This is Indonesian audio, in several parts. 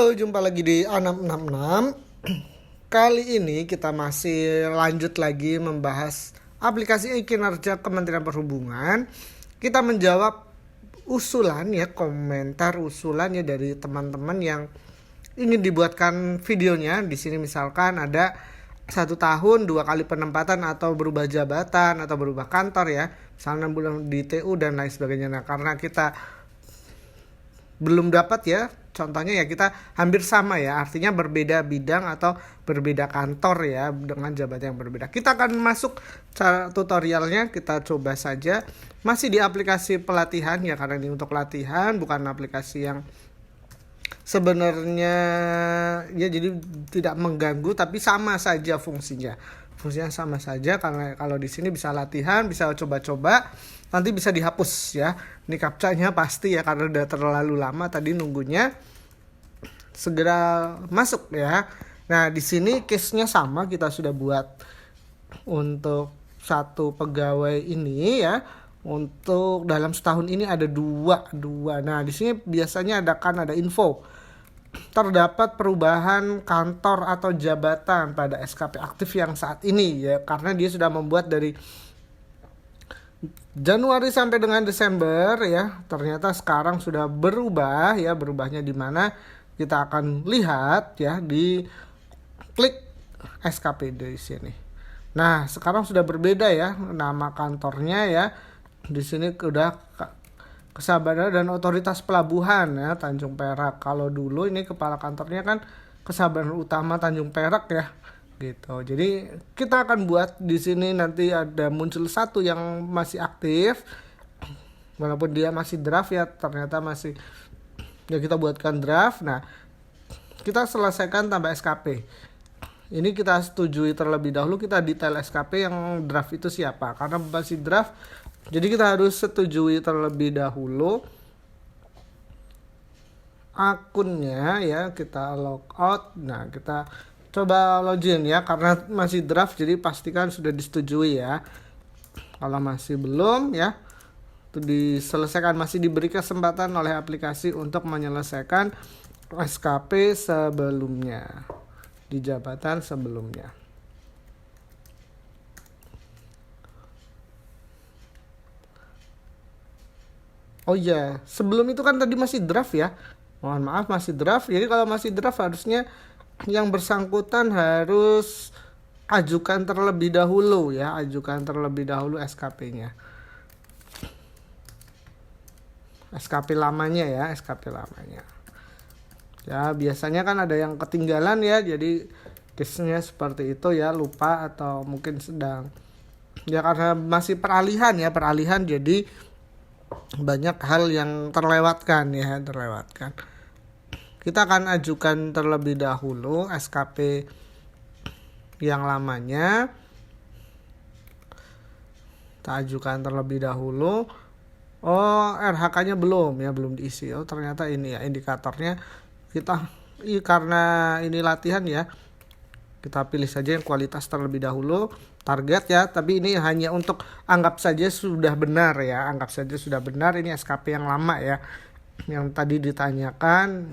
Halo, jumpa lagi di A666. Kali ini kita masih lanjut lagi membahas aplikasi kinerja Kementerian Perhubungan. Kita menjawab usulan ya, komentar usulan ya dari teman-teman yang ingin dibuatkan videonya. Di sini misalkan ada 1 tahun 2 kali penempatan atau berubah jabatan atau berubah kantor ya, misalnya 6 bulan di TU dan lain sebagainya. Nah, karena kita belum dapat ya, contohnya ya kita hampir sama ya, artinya berbeda bidang atau berbeda kantor ya dengan jabatan yang berbeda. Kita akan masuk cara tutorialnya, kita coba saja. Masih di aplikasi pelatihan ya, karena ini untuk latihan, bukan aplikasi yang sebenarnya ya jadi tidak mengganggu, tapi sama saja fungsinya sama saja, karena kalau di sini bisa latihan, bisa coba-coba, nanti bisa dihapus ya. Ini captcha-nya pasti ya, karena udah terlalu lama tadi nunggunya, segera masuk ya. Nah, di sini case-nya sama, kita sudah buat untuk satu pegawai ini ya. Untuk dalam setahun ini ada dua. Nah, di sini biasanya ada info terdapat perubahan kantor atau jabatan pada SKP aktif yang saat ini ya, karena dia sudah membuat dari Januari sampai dengan Desember ya, ternyata sekarang sudah berubah ya. Berubahnya di mana kita akan lihat ya, di klik SKP di sini. Nah, sekarang sudah berbeda ya nama kantornya ya. Di sini udah Kesabaran dan Otoritas Pelabuhan ya, Tanjung Perak. Kalau dulu ini kepala kantornya kan Kesabaran Utama Tanjung Perak ya, gitu. Jadi kita akan buat di sini, nanti ada muncul satu yang masih aktif, walaupun dia masih draft ya, ternyata masih ya, kita buatkan draft. Nah, kita selesaikan tambah SKP. Ini kita setujui terlebih dahulu, kita detail SKP yang draft itu siapa, karena masih draft. Jadi kita harus setujui terlebih dahulu akunnya ya, kita logout. Nah, kita coba login ya, karena masih draft, jadi pastikan sudah disetujui ya. Kalau masih belum ya, itu diselesaikan, masih diberi kesempatan oleh aplikasi untuk menyelesaikan SKP sebelumnya di jabatan sebelumnya. Oh iya, sebelum itu kan tadi masih draft ya. Mohon maaf, masih draft. Jadi kalau masih draft, harusnya yang bersangkutan harus ajukan terlebih dahulu ya, ajukan terlebih dahulu SKP-nya. SKP lamanya ya, SKP lamanya. Ya, biasanya kan ada yang ketinggalan ya, jadi case-nya seperti itu ya, lupa atau mungkin sedang ya, karena masih peralihan jadi banyak hal yang terlewatkan. Kita akan ajukan terlebih dahulu SKP yang lamanya. Kita ajukan terlebih dahulu. Oh, RHK-nya belum diisi. Oh, ternyata ini ya indikatornya. Karena ini latihan ya, kita pilih saja yang kualitas terlebih dahulu, target ya, tapi ini hanya untuk anggap saja sudah benar ya, ini SKP yang lama ya, yang tadi ditanyakan,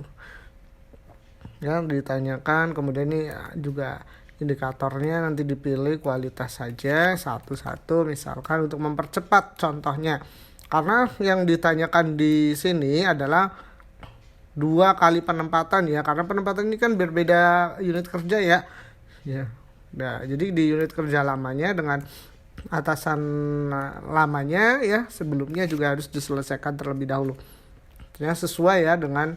kemudian ini juga indikatornya nanti dipilih kualitas saja satu-satu, misalkan untuk mempercepat contohnya, karena yang ditanyakan di sini adalah 2 kali penempatan ya, karena penempatan ini kan berbeda unit kerja ya. Nah, jadi di unit kerja lamanya dengan atasan lamanya ya, sebelumnya juga harus diselesaikan terlebih dahulu. Ya, sesuai ya dengan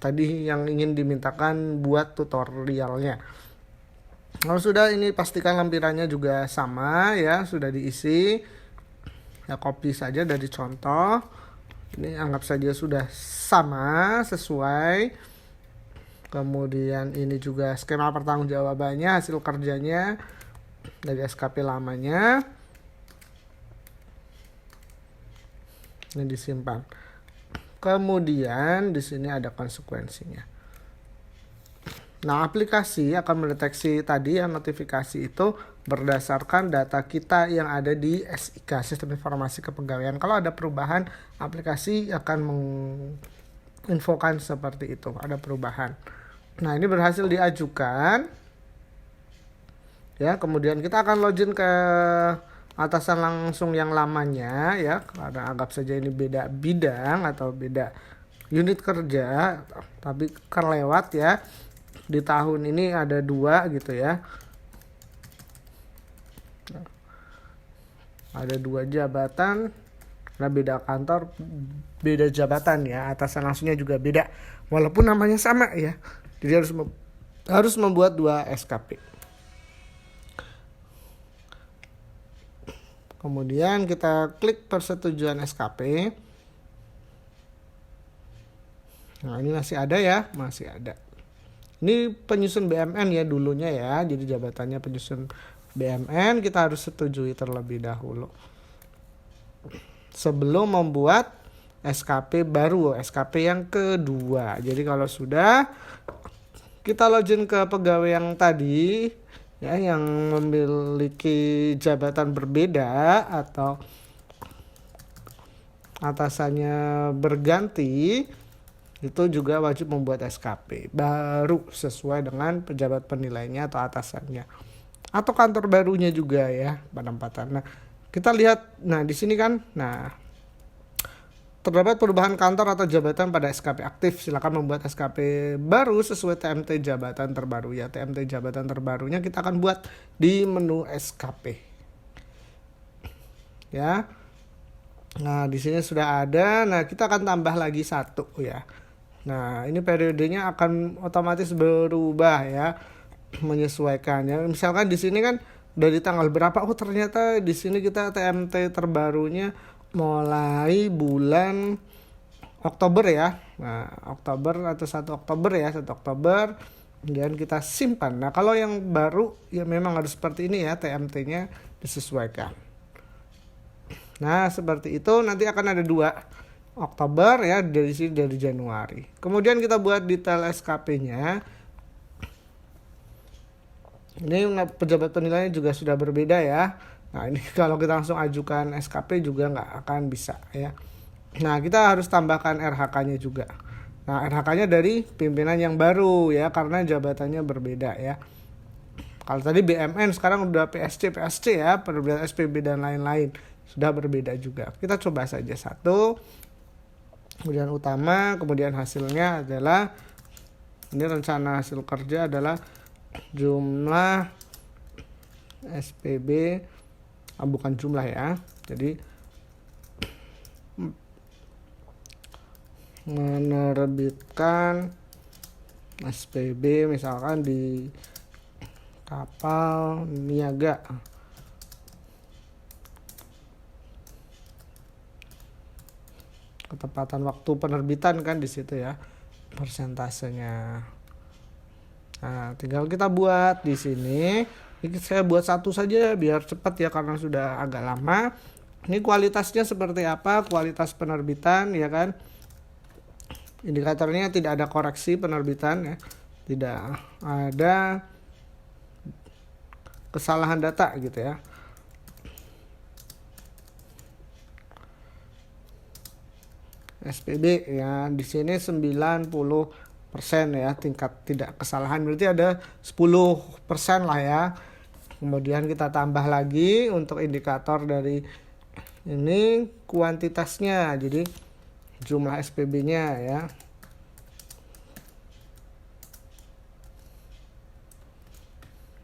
tadi yang ingin dimintakan buat tutorialnya. Kalau sudah, ini pastikan lampirannya juga sama ya, sudah diisi. Ya, copy saja dari contoh. Ini anggap saja sudah sama, sesuai. Kemudian ini juga skema pertanggungjawabannya, hasil kerjanya dari SKP lamanya. Ini disimpan. Kemudian di sini ada konsekuensinya. Nah, aplikasi akan mendeteksi tadi yang notifikasi itu berdasarkan data kita yang ada di SIK, Sistem Informasi Kepegawaian. Kalau ada perubahan, aplikasi akan menginfokan seperti itu, ada perubahan. Nah, ini berhasil diajukan. Ya, kemudian kita akan login ke atasan langsung yang lamanya ya, karena anggap saja ini beda bidang atau beda unit kerja, tapi kelewat ya. Di tahun ini ada 2 gitu ya. Ada 2 jabatan, karena beda kantor, beda jabatan ya, atasan langsungnya juga beda. Walaupun namanya sama ya. Jadi harus membuat 2 SKP. Kemudian kita klik persetujuan SKP. Nah, ini masih ada ya, masih ada. Ini penyusun BMN ya dulunya ya. Jadi jabatannya penyusun BMN, kita harus setujui terlebih dahulu sebelum membuat SKP baru, SKP yang kedua. Jadi kalau sudah, kita login ke pegawai yang tadi ya, yang memiliki jabatan berbeda atau atasannya berganti, itu juga wajib membuat SKP baru sesuai dengan pejabat penilainya atau atasannya, atau kantor barunya juga ya, penempatan. Nah, kita lihat, nah di sini kan, nah terdapat perubahan kantor atau jabatan pada SKP aktif. Silakan membuat SKP baru sesuai TMT jabatan terbaru ya. TMT jabatan terbarunya kita akan buat di menu SKP. Ya. Nah, di sini sudah ada. Nah, kita akan tambah lagi 1 ya. Nah, ini periodenya akan otomatis berubah ya, menyesuaikan ya. Misalkan di sini kan dari tanggal berapa? Oh, ternyata di sini kita TMT terbarunya mulai bulan Oktober ya. Nah, Oktober atau 1 Oktober ya, 1 Oktober. Kemudian kita simpan. Nah, kalau yang baru ya memang harus seperti ini ya, TMT-nya disesuaikan. Nah, seperti itu. Nanti akan ada 2 Oktober ya, dari sini dari Januari. Kemudian kita buat detail SKP-nya. Ini pejabat penilainya juga sudah berbeda ya. Nah, ini kalau kita langsung ajukan SKP juga nggak akan bisa ya. Nah, kita harus tambahkan RHK-nya juga. Nah, RHK-nya dari pimpinan yang baru ya, karena jabatannya berbeda ya. Kalau tadi BMN, sekarang udah PSC ya, penerbit SPB dan lain-lain. Sudah berbeda juga. Kita coba saja 1. Kemudian utama, kemudian hasilnya adalah, ini rencana hasil kerja adalah jumlah SPB, bukan jumlah ya. Jadi menerbitkan SPB misalkan di kapal niaga. Ketepatan waktu penerbitan kan di situ ya, persentasenya. Nah, tinggal kita buat di sini. Ini saya buat 1 saja biar cepat ya, karena sudah agak lama. Ini kualitasnya seperti apa? Kualitas penerbitan ya kan. Indikatornya tidak ada koreksi penerbitan ya. Tidak ada kesalahan data gitu ya. SPB ya, di sini 90% ya tingkat tidak kesalahan, berarti ada 10% lah ya. Kemudian kita tambah lagi untuk indikator dari ini kuantitasnya, jadi jumlah SPB-nya ya.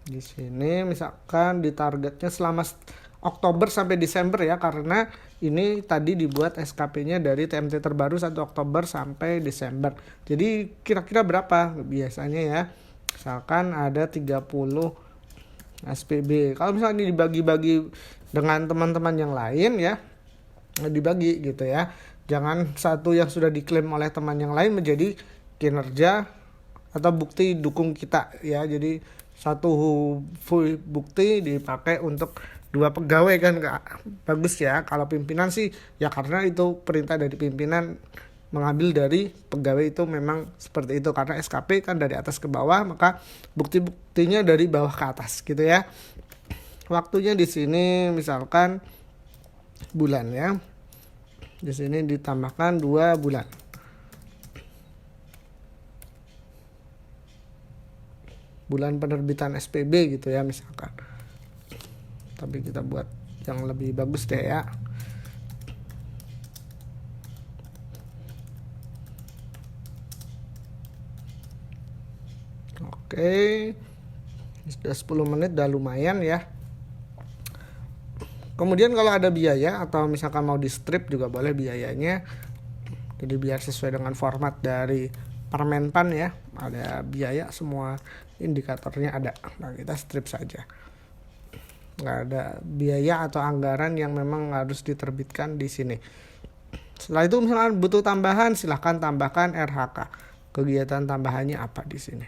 Di sini misalkan di targetnya selama Oktober sampai Desember ya, karena ini tadi dibuat SKP-nya dari TMT terbaru 1 Oktober sampai Desember. Jadi kira-kira berapa biasanya ya? Misalkan ada 30 SPB. Kalau misalnya ini dibagi-bagi dengan teman-teman yang lain ya, dibagi gitu ya. Jangan satu yang sudah diklaim oleh teman yang lain menjadi kinerja atau bukti dukung kita ya. Jadi satu bukti dipakai untuk 2 pegawai kan nggak bagus ya. Kalau pimpinan sih ya, karena itu perintah dari pimpinan mengambil dari pegawai, itu memang seperti itu, karena SKP kan dari atas ke bawah, maka bukti-buktinya dari bawah ke atas gitu ya. Waktunya di sini misalkan bulan ya. Di sini ditambahkan 2 bulan. bulan penerbitan SPB gitu ya misalkan. Tapi kita buat yang lebih bagus deh ya. Oke, sudah 10 menit, udah lumayan ya. Kemudian kalau ada biaya atau misalkan mau di strip juga boleh biayanya. Jadi biar sesuai dengan format dari Permenpan ya, ada biaya, semua indikatornya ada. Nah kita strip saja. Nggak ada biaya atau anggaran yang memang harus diterbitkan di sini. Setelah itu misalkan butuh tambahan, silahkan tambahkan RHK. Kegiatan tambahannya apa di sini?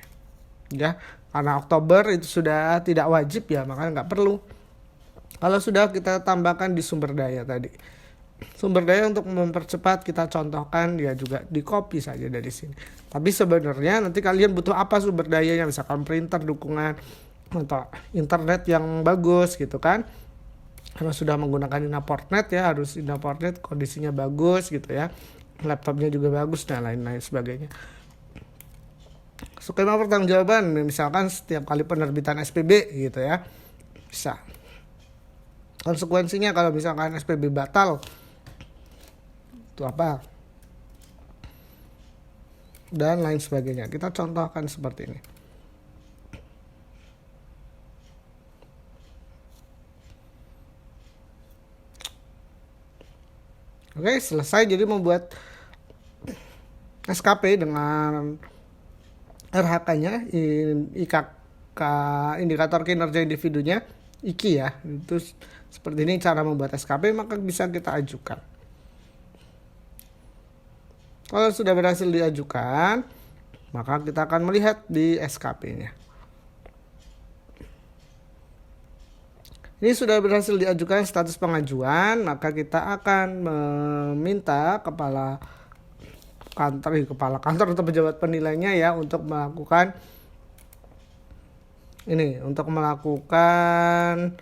Ya, karena Oktober itu sudah tidak wajib ya, makanya nggak perlu. Kalau sudah kita tambahkan di sumber daya tadi. Sumber daya untuk mempercepat kita contohkan dia juga di copy saja dari sini. Tapi sebenarnya nanti kalian butuh apa sumber dayanya, misalkan printer, dukungan atau internet yang bagus gitu kan. Karena sudah menggunakan Inaportnet ya, harus Inaportnet kondisinya bagus gitu ya. Laptopnya juga bagus dan lain-lain sebagainya. Skema pertanggungjawaban misalkan setiap kali penerbitan SPB gitu ya. Bisa. Konsekuensinya kalau misalkan SPB batal itu apa? Dan lain sebagainya. Kita contohkan seperti ini. Oke, selesai. Jadi membuat SKP dengan RHK-nya, IKK, indikator kinerja individunya, IKI ya. Itu seperti ini cara membuat SKP, maka bisa kita ajukan. Kalau sudah berhasil diajukan, maka kita akan melihat di SKP-nya. Ini sudah berhasil diajukan status pengajuan, maka kita akan meminta kepala kantor atau pejabat penilainya ya untuk melakukan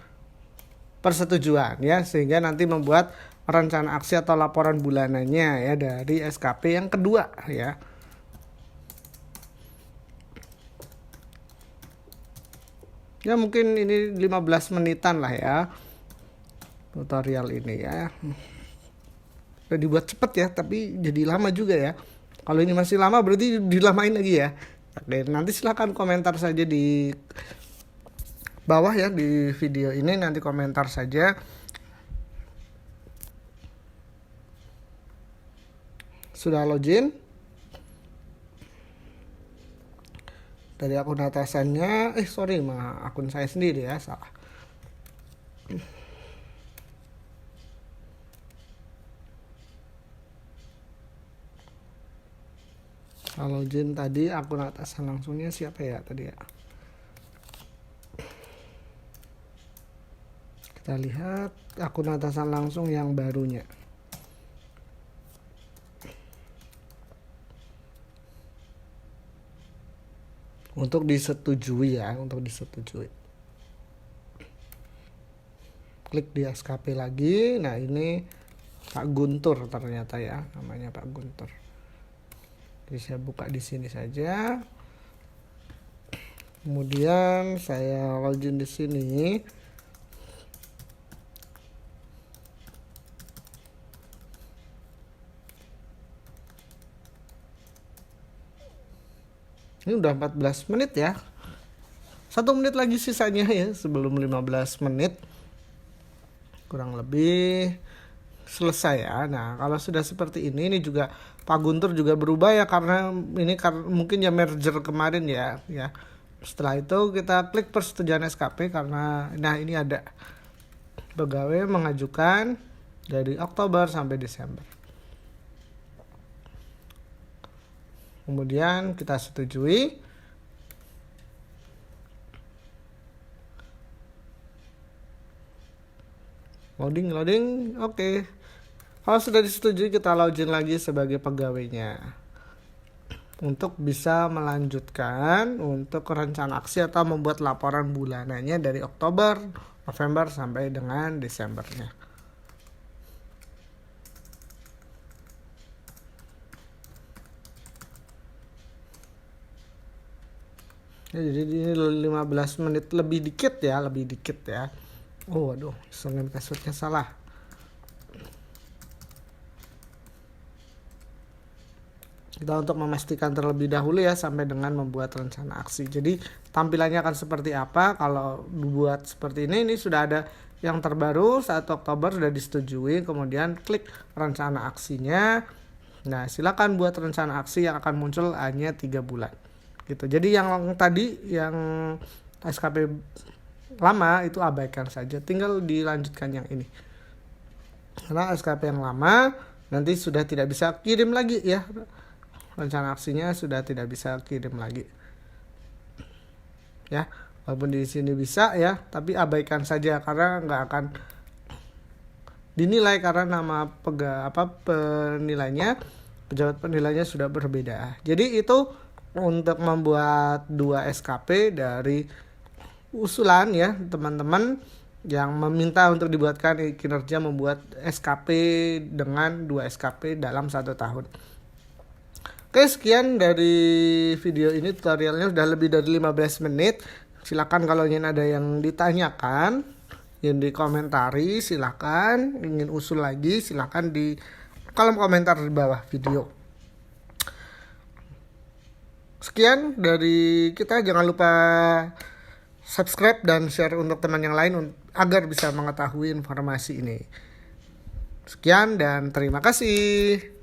persetujuan ya, sehingga nanti membuat rencana aksi atau laporan bulanannya ya dari SKP yang kedua ya. Ya mungkin ini 15 menitan lah ya tutorial ini ya. Udah dibuat cepet ya, tapi jadi lama juga ya. Kalau ini masih lama berarti dilamain lagi ya. Oke, nanti silahkan komentar saja di bawah ya di video ini, nanti komentar saja. Sudah login dari akun atasannya, akun saya sendiri ya, salah. Login tadi akun atasan langsungnya siapa ya tadi ya? Kita lihat akun atasan langsung yang barunya. Untuk disetujui ya, Klik di SKP lagi. Nah, ini Pak Guntur ternyata ya, namanya Pak Guntur. Jadi saya buka di sini saja. Kemudian saya login di sini. Ini udah 14 menit ya. 1 menit lagi sisanya ya sebelum 15 menit. Kurang lebih selesai ya. Nah, kalau sudah seperti ini juga Pak Guntur juga berubah ya, karena ini mungkin ya merger kemarin ya. Setelah itu kita klik persetujuan SKP karena ini ada pegawai mengajukan dari Oktober sampai Desember. Kemudian kita setujui. Loading, oke. Kalau sudah disetujui, kita login lagi sebagai pegawainya untuk bisa melanjutkan untuk rencana aksi atau membuat laporan bulanannya dari Oktober, November sampai dengan Desembernya. Ya, jadi ini 15 menit lebih dikit ya, Oh aduh, username passwordnya salah. Kita untuk memastikan terlebih dahulu ya sampai dengan membuat rencana aksi. Jadi tampilannya akan seperti apa kalau dibuat seperti ini sudah ada yang terbaru 1 Oktober sudah disetujui, kemudian klik rencana aksinya. Nah, silakan buat rencana aksi yang akan muncul hanya 3 bulan. Gitu. Jadi yang tadi yang SKP lama itu abaikan saja, tinggal dilanjutkan yang ini. Karena SKP yang lama nanti sudah tidak bisa kirim lagi ya. Rencana aksinya sudah tidak bisa kirim lagi. Ya, walaupun di sini bisa ya, tapi abaikan saja karena nggak akan dinilai karena nama penilainya, pejabat penilainya sudah berbeda. Jadi itu untuk membuat 2 SKP dari usulan ya teman-teman yang meminta untuk dibuatkan kinerja membuat SKP dengan 2 SKP dalam 1 tahun. Oke, sekian dari video ini, tutorialnya sudah lebih dari 15 menit. Silakan kalau ingin ada yang ditanyakan, yang dikomentari silakan, ingin usul lagi silakan di kolom komentar di bawah video. Sekian dari kita, jangan lupa subscribe dan share untuk teman yang lain agar bisa mengetahui informasi ini. Sekian dan terima kasih.